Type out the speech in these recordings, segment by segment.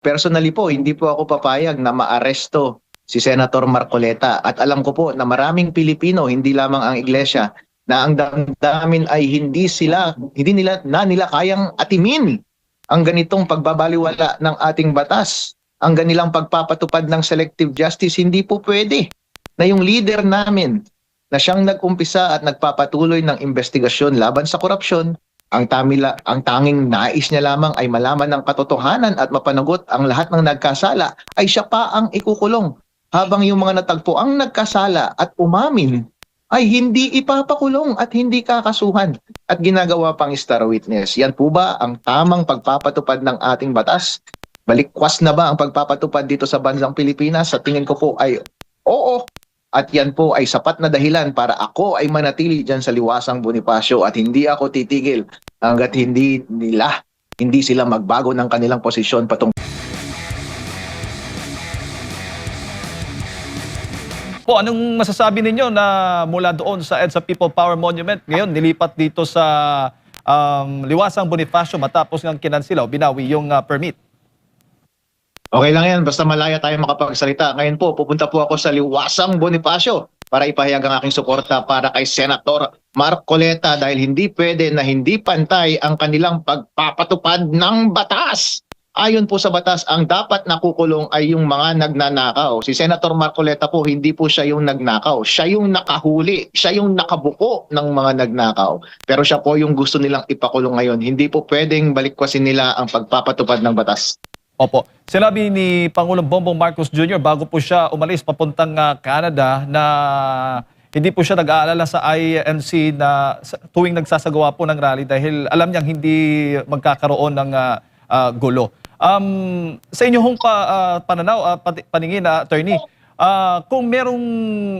Personally po, hindi po ako papayag na maaresto si Senator Marcoleta. At alam ko po na maraming Pilipino, hindi lamang ang iglesia, na ang damdamin ay hindi nila kayang atimin ang ganitong pagbabaliwala ng ating batas, ang ganilang pagpapatupad ng selective justice. Hindi po pwede na yung leader namin na siyang nag-umpisa at nagpapatuloy ng investigasyon laban sa korupsyon, ang tanging nais niya lamang ay malaman ng katotohanan at mapanagot ang lahat ng nagkasala, ay siya pa ang ikukulong. Habang yung mga natagpo ang nagkasala at umamin ay hindi ipapakulong at hindi kakasuhan at ginagawa pang star witness. Yan po ba ang tamang pagpapatupad ng ating batas? Balikwas na ba ang pagpapatupad dito sa bansang Pilipinas? Sa tingin ko po ay oo. At yan po ay sapat na dahilan para ako ay manatili dyan sa Liwasang Bonifacio at hindi ako titigil hanggat hindi sila magbago ng kanilang posisyon patungkol. Po, anong masasabi ninyo na mula doon sa EDSA People Power Monument ngayon nilipat dito sa Liwasang Bonifacio matapos ng kinansilaw, binawi yung permit? Okay lang yan, basta malaya tayo makapagsalita. Ngayon po, pupunta po ako sa Liwasang Bonifacio para ipahayag ang aking suporta para kay Senator Marcoleta dahil hindi pwede na hindi pantay ang kanilang pagpapatupad ng batas. Ayon po sa batas, ang dapat nakukulong ay yung mga nagnanakaw. Si Senator Marcoleta po, hindi po siya yung nagnakaw. Siya yung nakahuli, siya yung nakabuko ng mga nagnakaw. Pero siya po yung gusto nilang ipakulong ngayon. Hindi po pwedeng balikwasin nila ang pagpapatupad ng batas. Opo. Sinabi ni Pangulong Bongbong Marcos Jr. bago po siya umalis papuntang Canada na hindi po siya nag-aalala sa INC na tuwing nagsasagawa po ng rally dahil alam niyang hindi magkakaroon ng gulo. Sa inyong pananaw, paningin na attorney, kung merong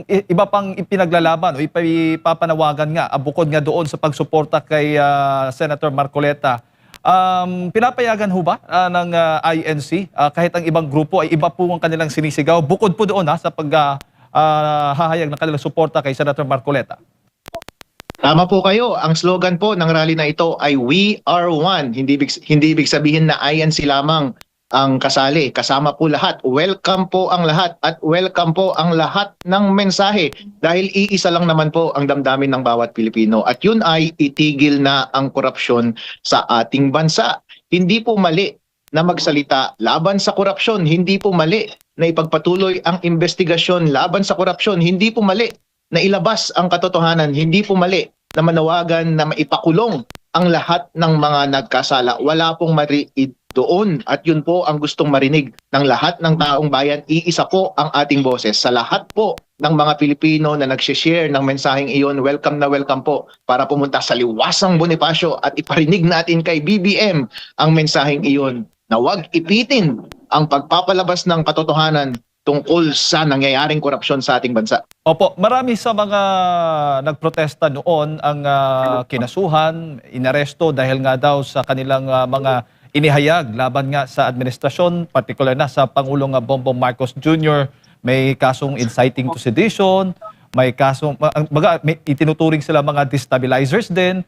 iba pang ipinaglalaban o ipapanawagan nga, bukod nga doon sa pagsuporta kay Senator Marcoleta, pinapayagan ho ba ng INC kahit ang ibang grupo ay iba po ang kanilang sinisigaw bukod po doon sa paghahayag ng kanilang suporta kay Senator Marcoleta? Tama po kayo. Ang slogan po ng rally na ito ay We Are One. Hindi ibig sabihin na INC lamang ang kasali. Kasama po lahat. Welcome po ang lahat at welcome po ang lahat ng mensahe dahil iisa lang naman po ang damdamin ng bawat Pilipino at yun ay itigil na ang korupsyon sa ating bansa. Hindi po mali na magsalita laban sa korupsyon. Hindi po mali na ipagpatuloy ang investigasyon laban sa korupsyon. Hindi po mali na ilabas ang katotohanan. Hindi po mali na manawagan na maipakulong ang lahat ng mga nagkasala. Wala pong mali doon at yun po ang gustong marinig ng lahat ng taong bayan. Iisa po ang ating boses. Sa lahat po ng mga Pilipino na nagsishare ng mensaheng iyon, welcome na welcome po para pumunta sa Liwasang Bonifacio at iparinig natin kay BBM ang mensaheng iyon na huwag ipitin ang pagpapalabas ng katotohanan tungkol sa nangyayaring korupsyon sa ating bansa. Opo, marami sa mga nagprotesta noon ang kinasuhan, inaresto dahil nga daw sa kanilang mga inihayag laban nga sa administrasyon, partikular na sa Pangulong Bongbong Marcos Jr. May kasong inciting to sedition, may kasong, may itinuturing sila mga destabilizers din.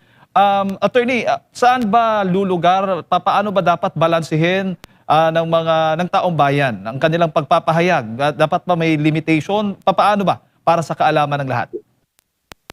Attorney, saan ba lulugar, paano ba dapat balansehin ng taong bayan ang kanilang pagpapahayag? Dapat ba may limitation? Paano ba para sa kaalaman ng lahat?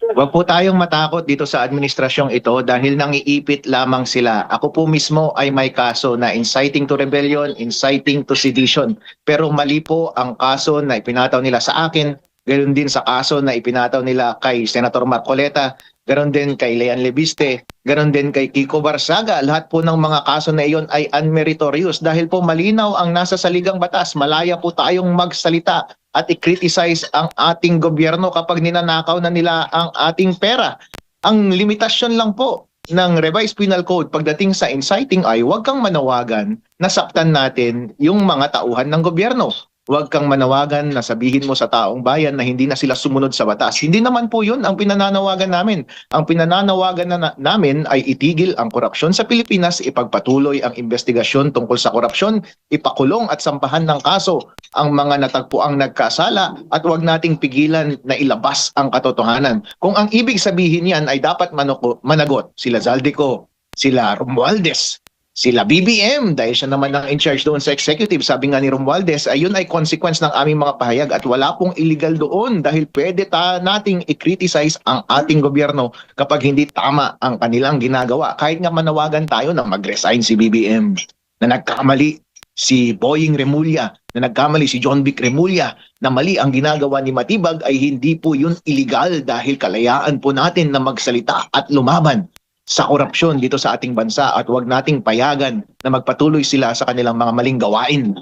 Huwag po tayong matakot dito sa administrasyong ito dahil nangiipit lamang sila. Ako po mismo ay may kaso na inciting to rebellion, inciting to sedition. Pero mali po ang kaso na ipinataw nila sa akin, ganoon din sa kaso na ipinataw nila kay Senator Marcoleta, ganoon din kay Leon Lebiste, ganoon din kay Kiko Barsaga. Lahat po ng mga kaso na iyon ay unmeritorious dahil po malinaw ang nasa saligang batas. Malaya po tayong magsalita at i-criticize ang ating gobyerno kapag ninanakaw na nila ang ating pera. Ang limitasyon lang po ng Revised Penal Code pagdating sa inciting ay huwag kang manawagan na saktan natin yung mga tauhan ng gobyerno. Huwag kang manawagan na sabihin mo sa taong bayan na hindi na sila sumunod sa batas. Hindi naman po yun ang pinananawagan namin. Ang pinananawagan namin ay itigil ang korupsyon sa Pilipinas, ipagpatuloy ang investigasyon tungkol sa korupsyon, ipakulong at sampahan ng kaso ang mga natagpuang nagkasala at huwag nating pigilan na ilabas ang katotohanan. Kung ang ibig sabihin yan ay dapat managot sila Zaldico, sila Romualdez, sila BBM, dahil siya naman ang in charge doon sa executive. Sabi nga ni Romualdez, ayun ay consequence ng aming mga pahayag at wala pong illegal doon dahil pwede nating i-criticize ang ating gobyerno kapag hindi tama ang kanilang ginagawa. Kahit nga manawagan tayo na mag-resign si BBM, na nagkamali si Boying Remulla, na nagkamali si John Vic Remulla, na mali ang ginagawa ni Matibag, ay hindi po yun illegal dahil kalayaan po natin na magsalita at lumaban sa korupsyon dito sa ating bansa at huwag nating payagan na magpatuloy sila sa kanilang mga maling gawain.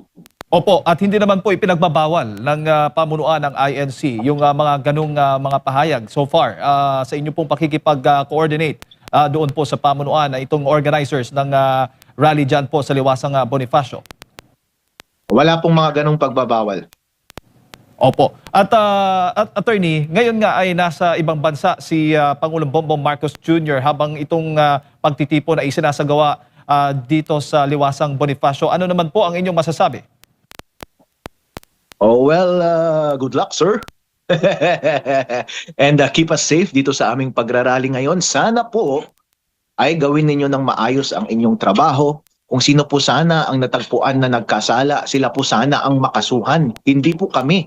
Opo, at hindi naman po ipinagbabawal ng pamunuan ng INC yung mga ganung mga pahayag so far sa inyo pong pakikipag-coordinate doon po sa pamunuan na itong organizers ng rally dyan po sa Liwasang Bonifacio. Wala pong mga ganong pagbabawal. Opo. At attorney, ngayon nga ay nasa ibang bansa si Pangulong Bongbong Marcos Jr. habang itong pagtitipon ay isinasagawa dito sa Liwasang Bonifacio. Ano naman po ang inyong masasabi? Oh well, good luck sir. And keep us safe dito sa aming pagrarally ngayon. Sana po ay gawin ninyo ng maayos ang inyong trabaho. Kung sino po sana ang natagpuan na nagkasala, sila po sana ang makasuhan. Hindi po kami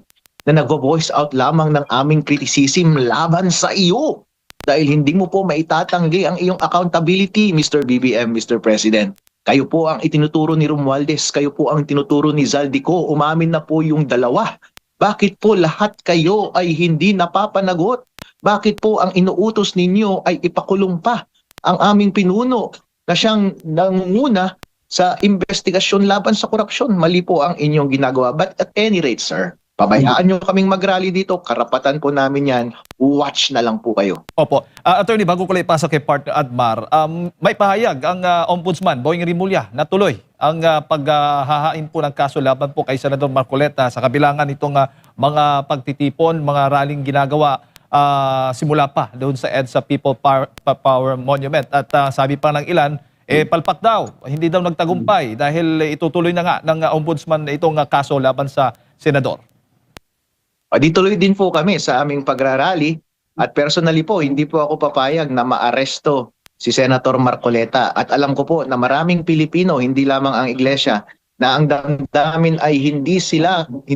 na nagvo-voice out lamang ng aming criticism laban sa iyo. Dahil hindi mo po maitatanggi ang iyong accountability, Mr. BBM, Mr. President. Kayo po ang itinuturo ni Romualdez, kayo po ang tinuturo ni Zaldico, umamin na po yung dalawa. Bakit po lahat kayo ay hindi napapanagot? Bakit po ang inuutos ninyo ay ipakulong pa ang aming pinuno na siyang nangunguna sa investigasyon laban sa korupsyon? Mali po ang inyong ginagawa. But at any rate, sir, pabayaan nyo kaming mag-rally dito. Karapatan po namin yan. Watch na lang po kayo. Opo. Attorney, bago ko lang ipasa kay Partner Admar, may pahayag ang Ombudsman, Boying Remulla, na tuloy ang paghahain po ng kaso laban po kay Senador Marcoleta sa kabilangan nitong mga pagtitipon, mga rallying ginagawa simula pa doon sa EDSA People Power Monument. At sabi pa ng ilan, palpak daw, hindi daw nagtagumpay dahil itutuloy na nga ng Ombudsman itong kaso laban sa Senador. Dituloy din po kami sa aming pagrarally at personally po, hindi po ako papayag na maaresto si Senator Marcoleta. At alam ko po na maraming Pilipino, hindi lamang ang iglesia, na ang damdamin ay hindi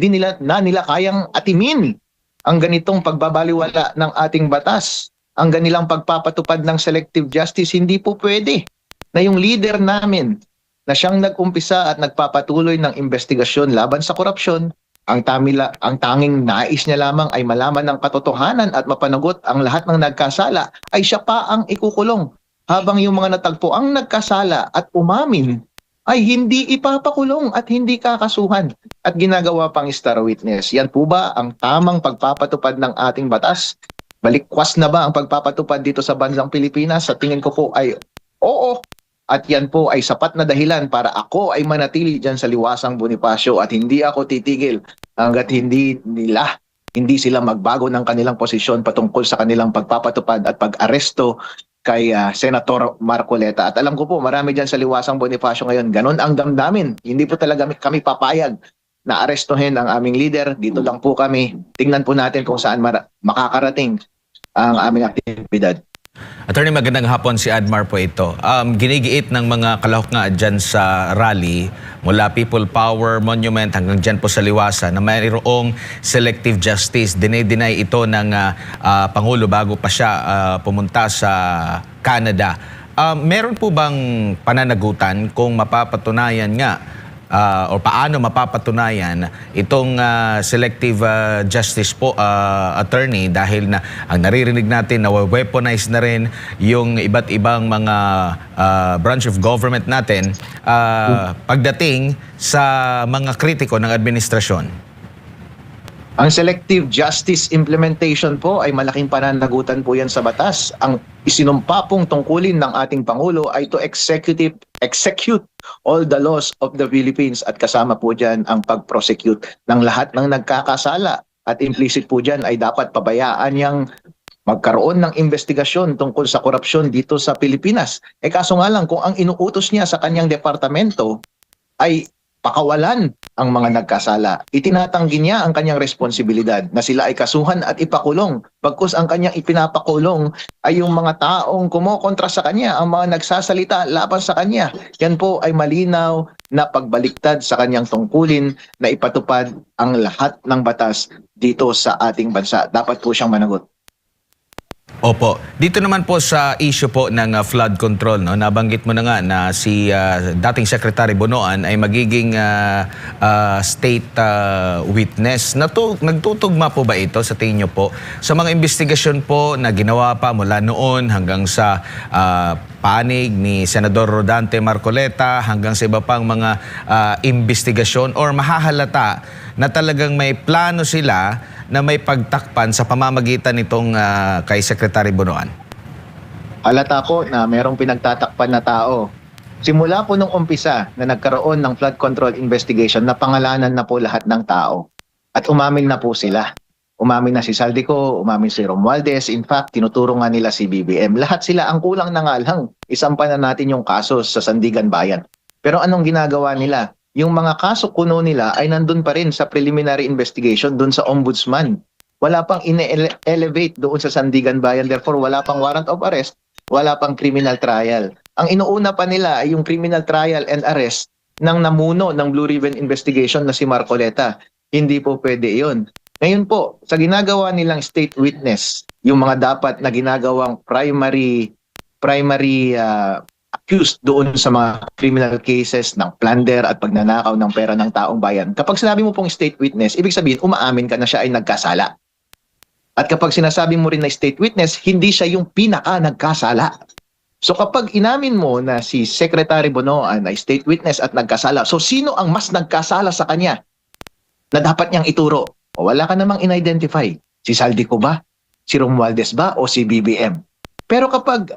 nila kayang atimin ang ganitong pagbabaliwala ng ating batas, ang ganilang pagpapatupad ng selective justice. Hindi po pwede na yung leader namin na siyang nag-umpisa at nagpapatuloy ng investigasyon laban sa korupsyon, ang tanging nais niya lamang ay malaman ng katotohanan at mapanagot ang lahat ng nagkasala, ay siya pa ang ikukulong. Habang yung mga natagpo ang nagkasala at umamin ay hindi ipapakulong at hindi kakasuhan at ginagawa pang star witness. Yan po ba ang tamang pagpapatupad ng ating batas? Balikwas na ba ang pagpapatupad dito sa bansang Pilipinas? Sa tingin ko po ay oo. At yan po ay sapat na dahilan para ako ay manatili dyan sa Liwasang Bonifacio at hindi ako titigil hanggat hindi sila magbago ng kanilang posisyon patungkol sa kanilang pagpapatupad at pag-aresto kay Senator Marcoleta. At alam ko po, marami dyan sa Liwasang Bonifacio ngayon, ganun ang damdamin. Hindi po talaga kami papayag na arestuhin ang aming leader. Dito lang po kami. Tingnan po natin kung saan makakarating ang aming aktibidad. Attorney, magandang hapon, si Admar po ito. Ginigiit ng mga kalahok nga dyan sa rally mula People Power Monument hanggang dyan po sa Liwasa na mayroong selective justice. Dinay ito ng Pangulo bago pa siya pumunta sa Canada. Meron po bang pananagutan kung mapapatunayan nga o paano mapapatunayan itong selective justice po, attorney, dahil na ang naririnig natin na weaponize na rin yung iba't ibang mga branch of government natin pagdating sa mga kritiko ng administrasyon. Ang selective justice implementation po ay malaking pananagutan po yan sa batas. Ang isinumpa pong tungkulin ng ating Pangulo ay to execute all the laws of the Philippines at kasama po dyan ang pag-prosecute ng lahat ng nagkakasala. At implicit po dyan ay dapat pabayaan niyang magkaroon ng investigasyon tungkol sa korupsyon dito sa Pilipinas. Kaso nga lang, kung ang inuutos niya sa kanyang departamento ay pakawalan ang mga nagkasala. Itinatanggi niya ang kanyang responsibilidad na sila ay kasuhan at ipakulong. Pagkus ang kanyang ipinapakulong ay yung mga taong kumokontra sa kanya, ang mga nagsasalita laban sa kanya. Yan po ay malinaw na pagbaliktad sa kanyang tungkulin na ipatupad ang lahat ng batas dito sa ating bansa. Dapat po siyang managot. Opo. Dito naman po sa issue po ng flood control, no, nabanggit mo na nga na si dating Secretary Bonoan ay magiging state witness. Nagtutugma po ba ito sa tingin niyo po sa mga investigasyon po na ginawa pa mula noon hanggang sa panig ni Senador Rodante Marcoleta hanggang sa iba pang mga investigasyon, or mahahalata na talagang may plano sila na may pagtakpan sa pamamagitan nitong kay Secretary Bonoan? Halata ko na merong pinagtatakpan na tao. Simula po nung umpisa na nagkaroon ng flood control investigation, napangalanan na po lahat ng tao. At umamin na po sila. Umamin na si Saldico, umamin si Romualdez. In fact, tinuturo nga nila si BBM. Lahat sila, ang kulang na nga lang, isampa na natin yung kaso sa Sandigan Bayan. Pero anong ginagawa nila? Yung mga kaso kuno nila ay nandun pa rin sa preliminary investigation doon sa ombudsman. Wala pang ine-elevate doon sa Sandigan Bayan. Therefore, wala pang warrant of arrest, wala pang criminal trial. Ang inuuna pa nila ay yung criminal trial and arrest ng namuno ng Blue Ribbon investigation na si Marcoleta. Hindi po pwede yun. Ngayon po, sa ginagawa nilang state witness, yung mga dapat na ginagawang primary accused doon sa mga criminal cases ng plunder at pagnanakaw ng pera ng taong bayan. Kapag sinabi mo pong state witness, ibig sabihin umaamin ka na siya ay nagkasala. At kapag sinasabi mo rin na state witness, hindi siya yung pinaka nagkasala. So kapag inamin mo na si Secretary Bonoan ay state witness at nagkasala, so sino ang mas nagkasala sa kanya na dapat niyang ituro? O wala ka namang in-identify. Si Saldico ba? Si Romualdez ba? O si BBM? Pero kapag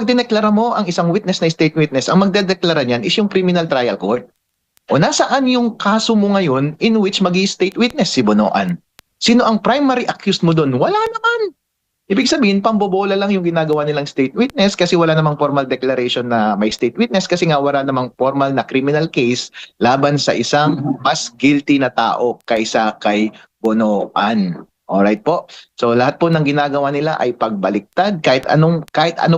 dineklara mo ang isang witness na state witness, ang magdedeklara niyan is yung criminal trial court. O nasaan yung kaso mo ngayon in which magi-state witness si Bonoan? Sino ang primary accused mo doon? Wala naman. Ibig sabihin, pambobola lang yung ginagawa nilang state witness kasi wala namang formal declaration na may state witness kasi nga wala namang formal na criminal case laban sa isang mas guilty na tao kaysa kay Bonoan. Alright po. So lahat po ng ginagawa nila ay pagbaliktad, kahit ano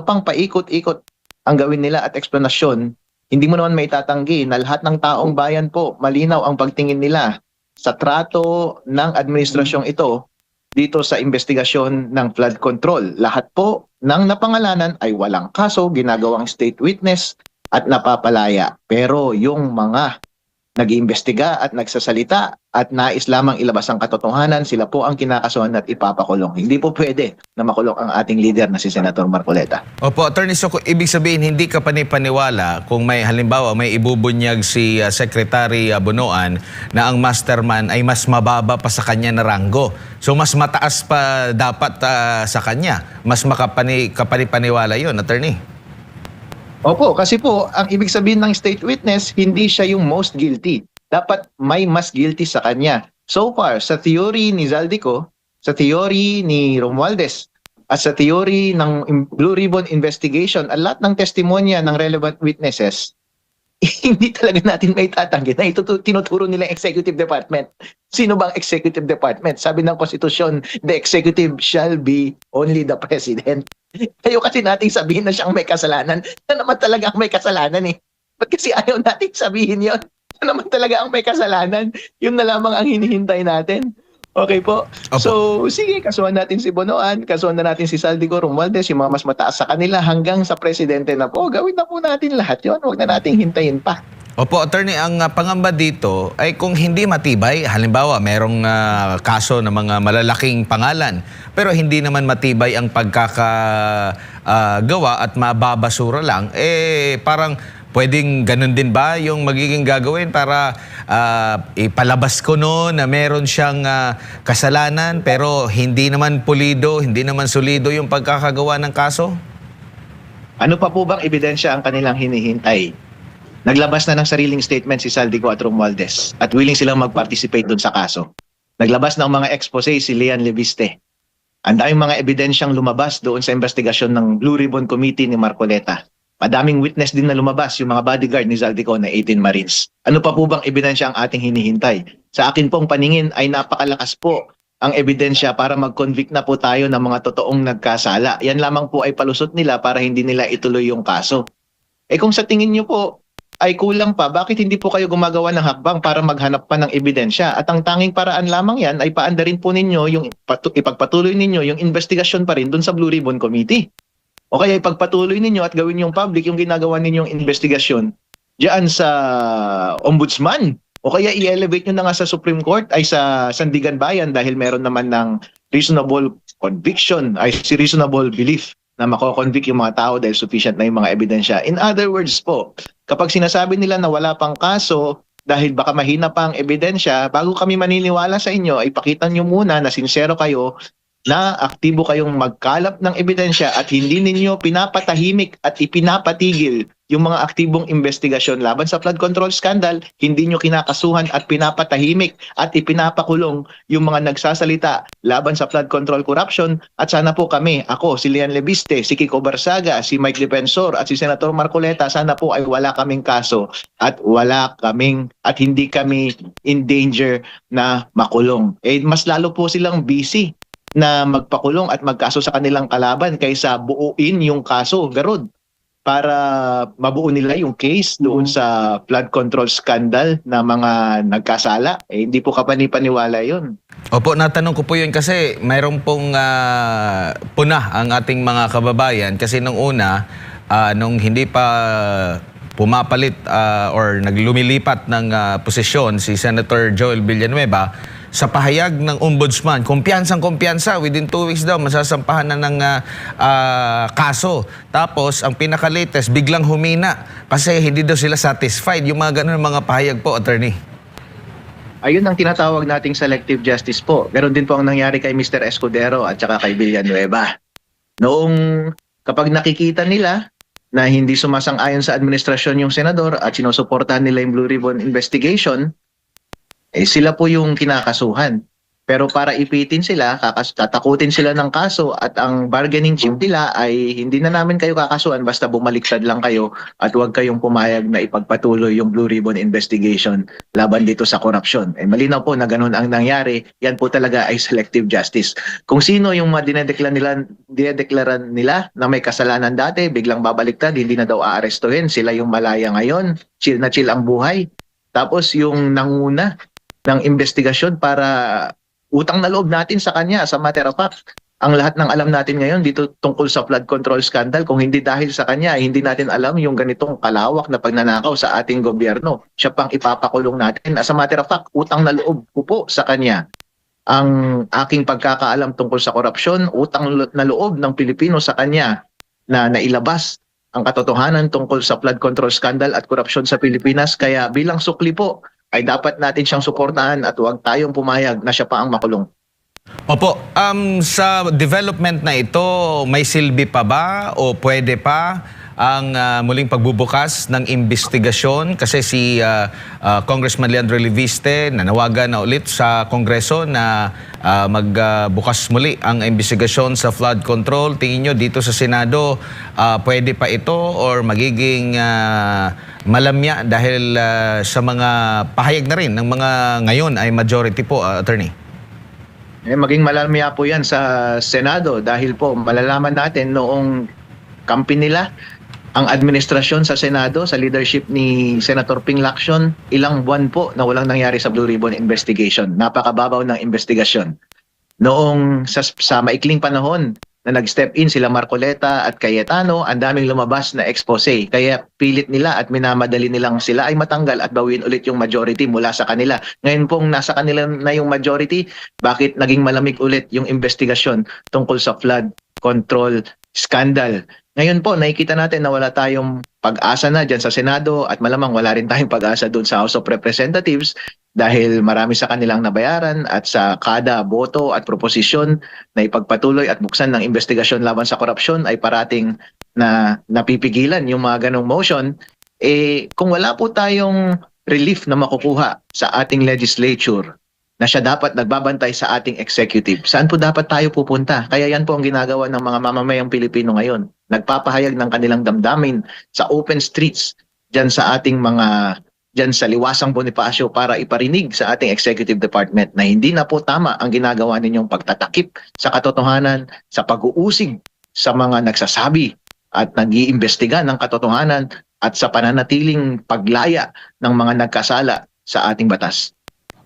pang paikot-ikot ang gawin nila at eksplanasyon, hindi mo naman maitatanggi na lahat ng taong bayan po, malinaw ang pagtingin nila sa trato ng administrasyong ito dito sa investigasyon ng flood control. Lahat po ng napangalanan ay walang kaso, ginagawang state witness at napapalaya. Pero yung mga nag-iimbestiga at nagsasalita at nais lamang ilabas ang katotohanan, sila po ang kinakasuhan at ipapakulong. Hindi po pwede na makulong ang ating leader na si Senator Marcoleta. Opo, Attorney Soco, ibig sabihin hindi ka panipaniwala kung may halimbawa may ibubunyag si Secretary Bonoan na ang mastermind ay mas mababa pa sa kanya na ranggo. So mas mataas pa dapat sa kanya. Mas kapanipaniwala yun, Attorney. Opo, kasi po, ang ibig sabihin ng state witness, hindi siya yung most guilty. Dapat may mas guilty sa kanya. So far, sa theory ni Zaldico, sa theory ni Romualdez, at sa theory ng Blue Ribbon investigation, at lahat ng testimonya ng relevant witnesses, hindi talaga natin may tatanggi na ito tinuturo nila yung executive department. Sino bang executive department? Sabi ng konstitusyon, the executive shall be only the president. Kayo kasi nating sabihin na siyang may kasalanan. Siya naman talaga ang may kasalanan eh. Ba't kasi ayaw nating sabihin yon? Siya naman talaga ang may kasalanan. Yun na lamang ang hinihintay natin. Okay po. Opo. So, sige, kasuhan natin si Bonoan, kasuhan na natin si Saldico, Romualdez, yung mga mas mataas sa kanila hanggang sa presidente na po. Gawin na po natin lahat yon. Huwag na nating hintayin pa. Opo, Attorney, ang pangamba dito ay kung hindi matibay, halimbawa merong kaso ng mga malalaking pangalan, pero hindi naman matibay ang pagkakagawa at mababasura lang, parang pwedeng ganun din ba yung magiging gagawin para ipalabas ko na meron siyang kasalanan pero hindi naman pulido, hindi naman solido yung pagkakagawa ng kaso? Ano pa po bang ebidensya ang kanilang hinihintay? Naglabas na ng sariling statement si Saldico at Romualdez at willing silang mag-participate doon sa kaso. Naglabas ng mga expose si Leon Leviste. Ang daming mga ebidensyang lumabas doon sa investigasyon ng Blue Ribbon Committee ni Marcoleta. Madaming witness din na lumabas, yung mga bodyguard ni Zaldico na 18 Marines. Ano pa po bang ebidensya ang ating hinihintay? Sa akin pong paningin ay napakalakas po ang ebidensya para mag-convict na po tayo ng mga totoong nagkasala. Yan lamang po ay palusot nila para hindi nila ituloy yung kaso. Kung sa tingin nyo po ay kulang pa, bakit hindi po kayo gumagawa ng hakbang para maghanap pa ng ebidensya? At ang tanging paraan lamang yan ay paandarin po ninyo yung ipagpatuloy ninyo yung investigasyon pa rin dun sa Blue Ribbon Committee. O kaya ipagpatuloy ninyo at gawin yung public yung ginagawa ninyong investigasyon diyan sa Ombudsman. O kaya i-elevate nyo na nga sa Supreme Court ay sa Sandigan Bayan dahil meron naman ng reasonable conviction, ay si reasonable belief na mako-convict yung mga tao dahil sufficient na yung mga ebidensya. In other words po, kapag sinasabi nila na wala pang kaso dahil baka mahina pa ang ebidensya, bago kami maniniwala sa inyo, ay pakita nyo muna na sincero kayo na aktibo kayong magkalap ng ebidensya at hindi ninyo pinapatahimik at ipinapatigil yung mga aktibong investigasyon laban sa flood control scandal, hindi nyo kinakasuhan at pinapatahimik at ipinapakulong yung mga nagsasalita laban sa flood control corruption. At sana po kami, ako, si Lian Lebiste, si Kiko Barsaga, si Mike Defensor at si Senator Marcoleta, sana po ay wala kaming kaso at hindi kami in danger na makulong. Mas lalo po silang busy na magpakulong at magkaso sa kanilang kalaban kaysa buuin yung kaso, Garod, para mabuo nila yung case doon sa flood control scandal na mga nagkasala. Hindi po kapani-paniwala yun. Opo, natanong ko po yun kasi mayroon pong puna ang ating mga kababayan kasi nung una, nung hindi pa pumapalit or naglumilipat ng posisyon si Senator Joel Villanueva, sa pahayag ng Ombudsman, kumpiyansang-kumpiyansa, within 2 weeks daw, masasampahan na ng kaso. Tapos, ang pinaka-latest, biglang humina kasi hindi daw sila satisfied. Yung mga ganun mga pahayag po, Attorney. Ayun ang tinatawag nating selective justice po. Meron din po ang nangyari kay Mr. Escudero at saka kay Villanueva. Noong kapag nakikita nila na hindi sumasang-ayon sa administrasyon yung senador at sinusuportahan nila yung Blue Ribbon investigation, sila po yung kinakasuhan. Pero para ipitin sila, tatakutin sila ng kaso at ang bargaining chip nila ay hindi na namin kayo kakasuhan basta bumaliktad lang kayo at huwag kayong pumayag na ipagpatuloy yung Blue Ribbon investigation laban dito sa korupsyon. Malinaw po na ganun ang nangyari. Yan po talaga ay selective justice. Kung sino yung dinedeklara nila na may kasalanan dati, biglang babaliktad, hindi na daw aarestuhin. Sila yung malaya ngayon. Chill na chill ang buhay. Tapos yung nanguna ng investigasyon para utang na loob natin sa kanya. Sa matter of fact, ang lahat ng alam natin ngayon dito tungkol sa flood control scandal, kung hindi dahil sa kanya, hindi natin alam yung ganitong kalawak na pagnanakaw sa ating gobyerno. Siya pang ipapakulong natin. As a matter of fact, utang na loob ko po sa kanya ang aking pagkakaalam tungkol sa korupsyon, utang na loob ng Pilipino sa kanya na nailabas ang katotohanan tungkol sa flood control scandal at korupsyon sa Pilipinas. Kaya bilang sukli po, ay dapat natin siyang suportahan at huwag tayong pumayag na siya pa ang makulong. Opo, sa development na ito, may silbi pa ba o pwede pa ang muling pagbubukas ng investigasyon? Kasi si Congressman Leandro Leviste nanawagan na ulit sa Kongreso na magbukas muli ang investigasyon sa flood control. Tingin nyo dito sa Senado, pwede pa ito or magiging malamya dahil sa mga pahayag na rin ng mga ngayon ay majority po, Attorney? Maging malamya po yan sa Senado dahil po malalaman natin noong kampi nila ang administrasyon sa Senado, sa leadership ni Senator Ping Lacson, ilang buwan po na walang nangyari sa Blue Ribbon investigation. Napakababaw ng investigasyon. Noong sa maikling panahon na nag-step in sila Marcoleta at Cayetano, ang daming lumabas na expose. Kaya pilit nila at minamadali nilang sila ay matanggal at bawin ulit yung majority mula sa kanila. Ngayon pong nasa kanila na yung majority, bakit naging malamig ulit yung investigasyon tungkol sa flood control scandal? Ngayon po, nakikita natin na wala tayong pag-asa na dyan sa Senado at malamang wala rin tayong pag-asa doon sa House of Representatives dahil marami sa kanilang nabayaran at sa kada boto at proposisyon na ipagpatuloy at buksan ng investigasyon laban sa korupsyon ay parating na napipigilan yung mga ganong motion. Kung wala po tayong relief na makukuha sa ating legislature na siya dapat nagbabantay sa ating executive, saan po dapat tayo pupunta? Kaya yan po ang ginagawa ng mga mamamayang Pilipino ngayon. nagpapahayag ng kanilang damdamin sa open streets dyan sa ating mga dyan sa Liwasang Bonifacio para iparinig sa ating executive department na hindi na po tama ang ginagawa ninyong pagtatakip sa katotohanan, sa pag-uusig sa mga nagsasabi at nag-iimbestiga ng katotohanan at sa pananatiling paglaya ng mga nagkasala sa ating batas.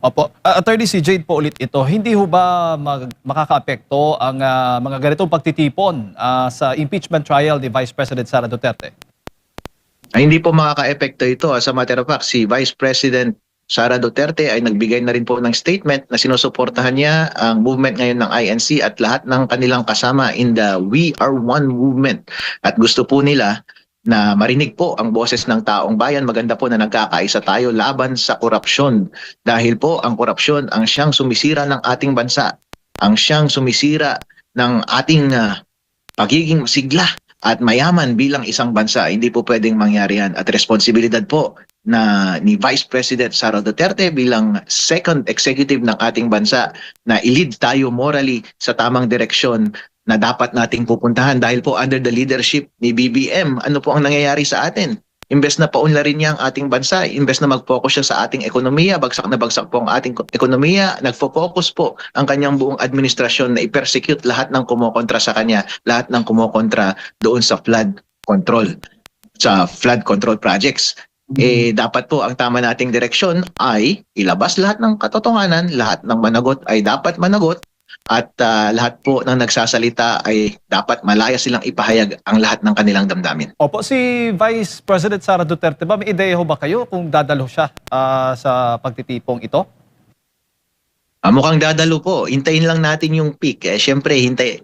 Opo. Attorney, si Jade po ulit ito. Hindi ho ba makakaapekto ang mga ganitong pagtitipon sa impeachment trial ni Vice President Sara Duterte? Ay, hindi po makaka-epekto ito. As a matter of fact, si Vice President Sara Duterte ay nagbigay na rin po ng statement na sinusuportahan niya ang movement ngayon ng INC at lahat ng kanilang kasama in the We Are One movement. At gusto po nila na marinig po ang boses ng taong bayan. Maganda po na nagkakaisa tayo laban sa korupsyon. Dahil po ang korupsyon ang siyang sumisira ng ating bansa. Ang siyang sumisira ng ating pagiging sigla at mayaman bilang isang bansa. Hindi po pwedeng mangyari yan. At responsibilidad po na ni Vice President Sara Duterte bilang second executive ng ating bansa na i-lead tayo morally sa tamang direksyon na dapat nating pupuntahan dahil po under the leadership ni BBM, ano po ang nangyayari sa atin? Imbes na paunlarin niya ang ating bansa, imbes na mag-focus siya sa ating ekonomiya, bagsak na bagsak po ang ating ekonomiya, nagfo-focus po ang kanyang buong administrasyon na i-persecute lahat ng kumokontra sa kanya, lahat ng kumokontra doon sa flood control projects. Dapat po ang tama nating direksyon ay ilabas lahat ng katotohanan, lahat ng managot ay dapat managot, at lahat po ng nagsasalita ay dapat malaya silang ipahayag ang lahat ng kanilang damdamin. Opo, si Vice President Sara Duterte ba, may ideya ho ba kayo kung dadalo siya sa pagtitipong ito? Mukhang dadalo po. Hintayin lang natin yung peak. Siyempre,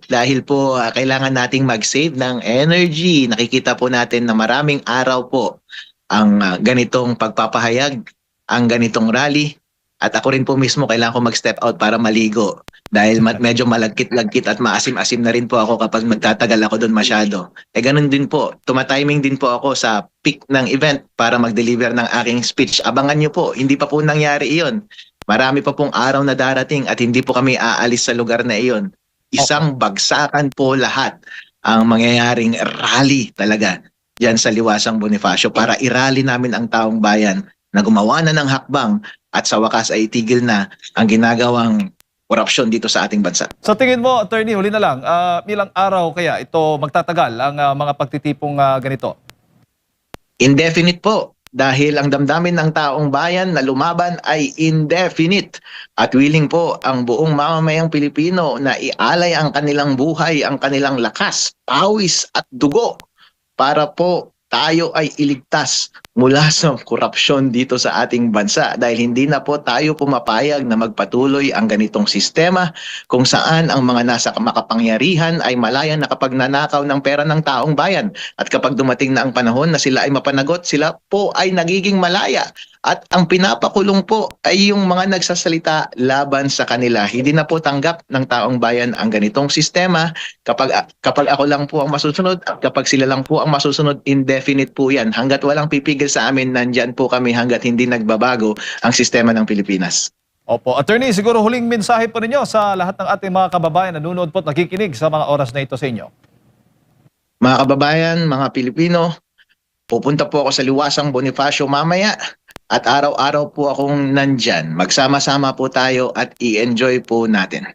dahil po kailangan nating mag-save ng energy. Nakikita po natin na maraming araw po ang ganitong pagpapahayag, ang ganitong rally. At ako rin po mismo kailangan ko mag-step out para maligo. Dahil medyo malagkit-lagkit at maasim-asim na rin po ako kapag magtatagal ako doon masyado. Ganun din po. Tumatiming din po ako sa peak ng event para mag-deliver ng aking speech. Abangan nyo po, hindi pa po nangyari iyon. Marami pa pong araw na darating at hindi po kami aalis sa lugar na iyon. Isang bagsakan po lahat ang mangyayaring rally talaga diyan sa Liwasang Bonifacio para i-rally namin ang taong bayan na gumawa na ng hakbang at sa wakas ay itigil na ang ginagawang korupsyon dito sa ating bansa. Sa tingin mo, Attorney, huli na lang, ilang araw kaya ito magtatagal ang mga pagtitipong ganito? Indefinite po. Dahil ang damdamin ng taong bayan na lumaban ay indefinite at willing po ang buong mamamayang Pilipino na ialay ang kanilang buhay, ang kanilang lakas, pawis at dugo para po tayo ay iligtas mula sa korupsyon dito sa ating bansa dahil hindi na po tayo pumapayag na magpatuloy ang ganitong sistema kung saan ang mga nasa makapangyarihan ay malaya na kapag nanakaw ng pera ng taong bayan at kapag dumating na ang panahon na sila ay mapanagot, sila po ay nagiging malaya at ang pinapakulong po ay yung mga nagsasalita laban sa kanila. Hindi na po tanggap ng taong bayan ang ganitong sistema. Kapag ako lang po ang masusunod at kapag sila lang po ang masusunod, indefinite po yan. Hanggat walang pipigil sa amin, nandyan po kami hanggat hindi nagbabago ang sistema ng Pilipinas. Opo. Attorney, siguro huling mensahe po ninyo sa lahat ng ating mga kababayan na nanonood po at nakikinig sa mga oras na ito sa inyo. Mga kababayan, mga Pilipino, pupunta po ako sa Liwasang Bonifacio mamaya at araw-araw po akong nandyan. Magsama-sama po tayo at i-enjoy po natin.